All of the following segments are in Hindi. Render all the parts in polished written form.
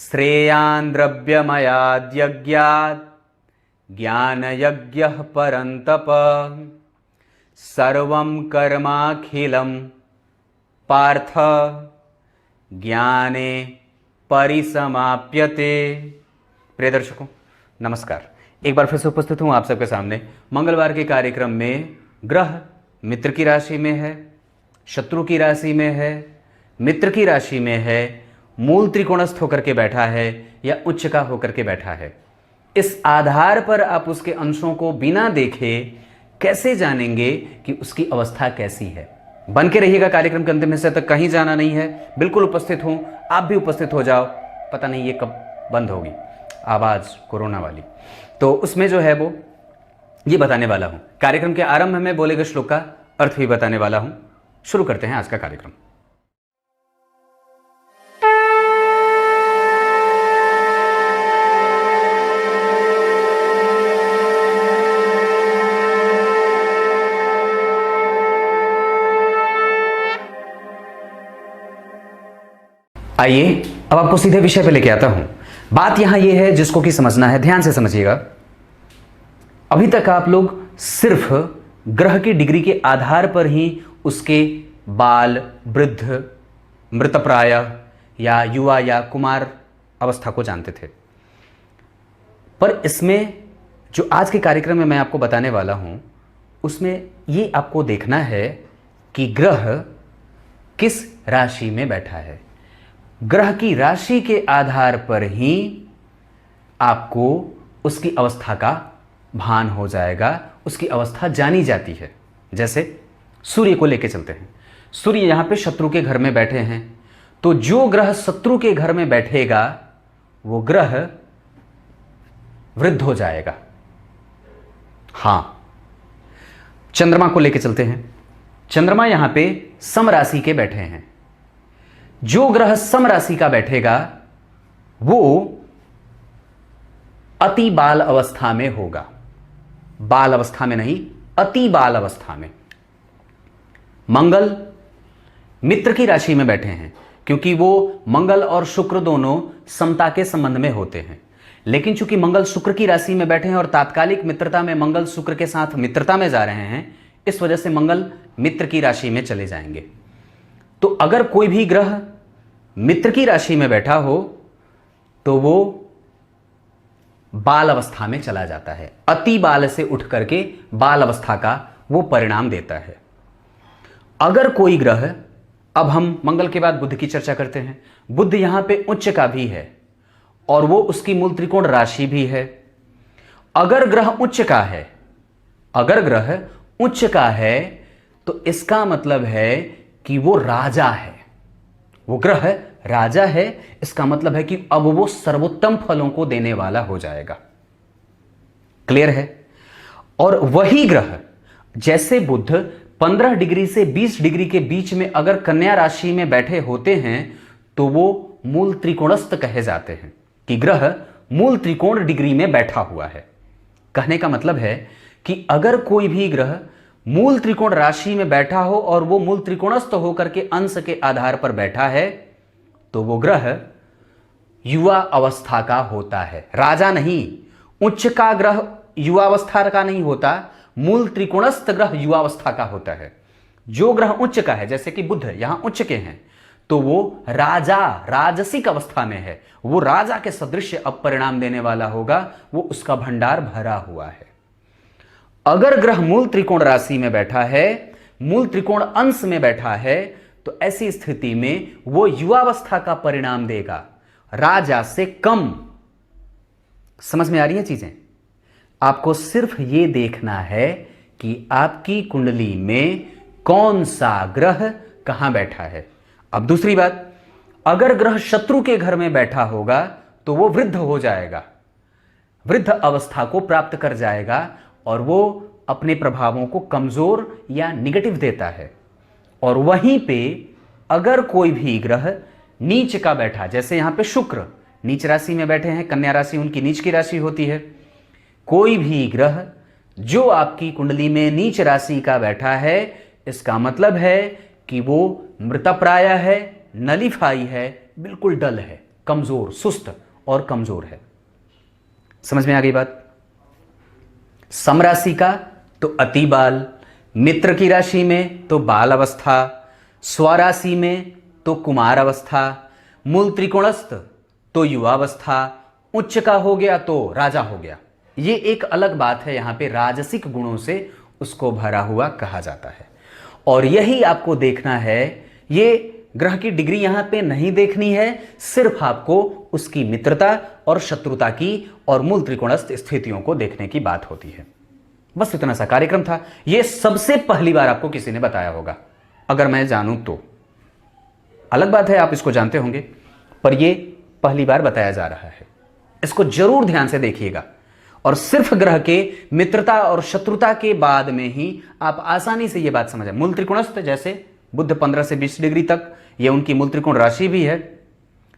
श्रेयान् द्रव्यमयाद्यज्ञात् ज्ञानयज्ञः परन्तप सर्वं कर्माखिलं पार्थ ज्ञाने परिसमाप्यते। प्रिय दर्शकों नमस्कार, एक बार फिर से उपस्थित हूँ आप सबके सामने मंगलवार के कार्यक्रम में। ग्रह मित्र की राशि में है, शत्रु की राशि में है, मित्र की राशि में है, मूल त्रिकोणस्थ होकर के बैठा है या उच्च का होकर के बैठा है। इस आधार पर आप उसके अंशों को बिना देखे कैसे जानेंगे कि उसकी अवस्था कैसी है। बन के रहिएगा कार्यक्रम के अंतिम हिस्से तक, कहीं जाना नहीं है, बिल्कुल उपस्थित हूं, आप भी उपस्थित हो जाओ। पता नहीं ये कब बंद होगी आवाज कोरोना वाली, तो उसमें जो है वो ये बताने वाला हूं। कार्यक्रम के आरंभ में बोले गए श्लोक का अर्थ भी बताने वाला हूं। शुरू करते हैं आज का कार्यक्रम। आइए अब आपको सीधे विषय पे लेके आता हूं। बात यहां यह है जिसको कि समझना है, ध्यान से समझिएगा। अभी तक आप लोग सिर्फ ग्रह की डिग्री के आधार पर ही उसके बाल, वृद्ध, मृतप्राय या युवा या कुमार अवस्था को जानते थे। पर इसमें जो आज के कार्यक्रम में मैं आपको बताने वाला हूं, उसमें ये आपको देखना है कि ग्रह किस राशि में बैठा है। ग्रह की राशि के आधार पर ही आपको उसकी अवस्था का भान हो जाएगा, उसकी अवस्था जानी जाती है। जैसे सूर्य को लेके चलते हैं। सूर्य यहां पे शत्रु के घर में बैठे हैं, तो जो ग्रह शत्रु के घर में बैठेगा वो ग्रह वृद्ध हो जाएगा। हां, चंद्रमा को लेके चलते हैं। चंद्रमा यहां पे सम राशि के बैठे हैं। जो ग्रह सम राशि का बैठेगा वो अति बाल अवस्था में होगा। बाल अवस्था में नहीं, अति बाल अवस्था में। मंगल मित्र की राशि में बैठे हैं, क्योंकि वो मंगल और शुक्र दोनों समता के संबंध में होते हैं। लेकिन चूंकि मंगल शुक्र की राशि में बैठे हैं और तात्कालिक मित्रता में मंगल शुक्र के साथ मित्रता में जा रहे हैं, इस वजह से मंगल मित्र की राशि में चले जाएंगे। तो अगर कोई भी ग्रह मित्र की राशि में बैठा हो तो वो बाल अवस्था में चला जाता है। अति बाल से उठ करके बाल अवस्था का वो परिणाम देता है। अगर कोई ग्रह, अब हम मंगल के बाद बुध की चर्चा करते हैं। बुध यहां पे उच्च का भी है और वो उसकी मूल त्रिकोण राशि भी है। अगर ग्रह उच्च का है, अगर ग्रह उच्च का है तो इसका मतलब है कि वो राजा है, वो ग्रह राजा है। इसका मतलब है कि अब वो सर्वोत्तम फलों को देने वाला हो जाएगा। क्लियर है? और वही ग्रह जैसे बुध 15 डिग्री से 20 डिग्री के बीच में अगर कन्या राशि में बैठे होते हैं तो वो मूल त्रिकोणस्थ कहे जाते हैं, कि ग्रह मूल त्रिकोण डिग्री में बैठा हुआ है। कहने का मतलब है कि अगर कोई भी ग्रह मूल त्रिकोण राशि में बैठा हो और वो मूल त्रिकोणस्थ होकर के अंश के आधार पर बैठा है तो वो ग्रह युवा अवस्था का होता है, राजा नहीं। उच्च का ग्रह युवा अवस्था का नहीं होता, मूल त्रिकोणस्थ ग्रह युवा अवस्था का होता है। जो ग्रह उच्च का है, जैसे कि बुध यहां उच्च के हैं, तो वो राजा, राजसिक अवस्था में है। वो राजा के सदृश अब परिणाम देने वाला होगा, वो उसका भंडार भरा हुआ है। अगर ग्रह मूल त्रिकोण राशि में बैठा है, मूल त्रिकोण अंश में बैठा है, तो ऐसी स्थिति में वो युवावस्था का परिणाम देगा, राजा से कम। समझ में आ रही है चीजें? आपको सिर्फ ये देखना है कि आपकी कुंडली में कौन सा ग्रह कहां बैठा है। अब दूसरी बात, अगर ग्रह शत्रु के घर में बैठा होगा तो वो वृद्ध हो जाएगा, वृद्ध अवस्था को प्राप्त कर जाएगा और वो अपने प्रभावों को कमजोर या निगेटिव देता है। और वहीं पे अगर कोई भी ग्रह नीच का बैठा, जैसे यहां पे शुक्र नीच राशि में बैठे हैं, कन्या राशि उनकी नीच की राशि होती है। कोई भी ग्रह जो आपकी कुंडली में नीच राशि का बैठा है, इसका मतलब है कि वो मृतप्राय है, नलीफाई है, बिल्कुल डल है, कमजोर, सुस्त और कमजोर है। समझ में आ गई बात? सम राशि का तो अति बाल, मित्र की राशि में तो बाल अवस्था, स्वराशि में तो कुमार अवस्था, मूल त्रिकोणस्थ तो युवावस्था, उच्च का हो गया तो राजा हो गया। ये एक अलग बात है, यहां पे राजसिक गुणों से उसको भरा हुआ कहा जाता है। और यही आपको देखना है, ये ग्रह की डिग्री यहां पे नहीं देखनी है, सिर्फ आपको उसकी मित्रता और शत्रुता की और मूल त्रिकोणस्थ स्थितियों को देखने की बात होती है। बस इतना सा कार्यक्रम था। यह सबसे पहली बार आपको किसी ने बताया होगा, अगर मैं जानूं तो। अलग बात है आप इसको जानते होंगे, पर यह पहली बार बताया जा रहा है। इसको जरूर ध्यान से देखिएगा। और सिर्फ ग्रह के मित्रता और शत्रुता के बाद में ही आप आसानी से यह बात समझें। मूल त्रिकोणस्थ जैसे बुध 15 से 20 डिग्री तक, यह उनकी मूल त्रिकोण राशि भी है।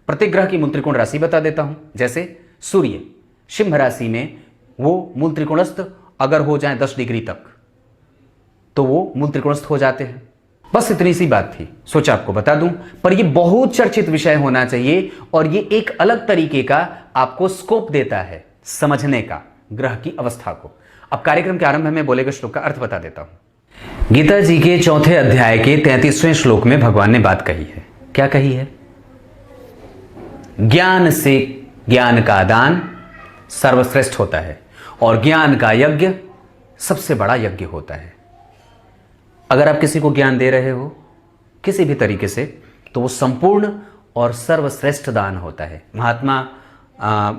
प्रत्येक ग्रह की मूल त्रिकोण राशि बता देता हूं। जैसे सूर्य सिंह राशि में, वो मूल त्रिकोणस्थ अगर हो जाए 10 डिग्री तक तो वो मूल त्रिकोणस्थ हो जाते हैं। बस इतनी सी बात थी, सोचा आपको बता दूं। पर ये बहुत चर्चित विषय होना चाहिए और ये एक अलग तरीके का आपको स्कोप देता है समझने का ग्रह की अवस्था को। अब कार्यक्रम के आरंभ में बोले गए श्लोक का अर्थ बता देता हूं। गीता जी के 4थे अध्याय के 33वें श्लोक में भगवान ने बात कही है। क्या कही है? ज्ञान से ज्ञान का दान सर्वश्रेष्ठ होता है और ज्ञान का यज्ञ सबसे बड़ा यज्ञ होता है। अगर आप किसी को ज्ञान दे रहे हो किसी भी तरीके से, तो वो संपूर्ण और सर्वश्रेष्ठ दान होता है। महात्मा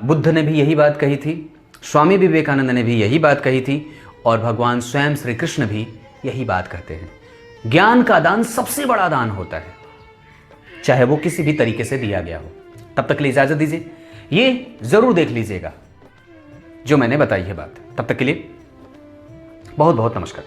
बुद्ध ने भी यही बात कही थी, स्वामी विवेकानंद ने भी यही बात कही थी और भगवान स्वयं श्री कृष्ण भी यही बात कहते हैं। ज्ञान का दान सबसे बड़ा दान होता है, चाहे वो किसी भी तरीके से दिया गया हो। तब तक के लिए इजाजत दीजिए। ये जरूर देख लीजिएगा जो मैंने बताई है बात। तब तक के लिए बहुत बहुत नमस्कार।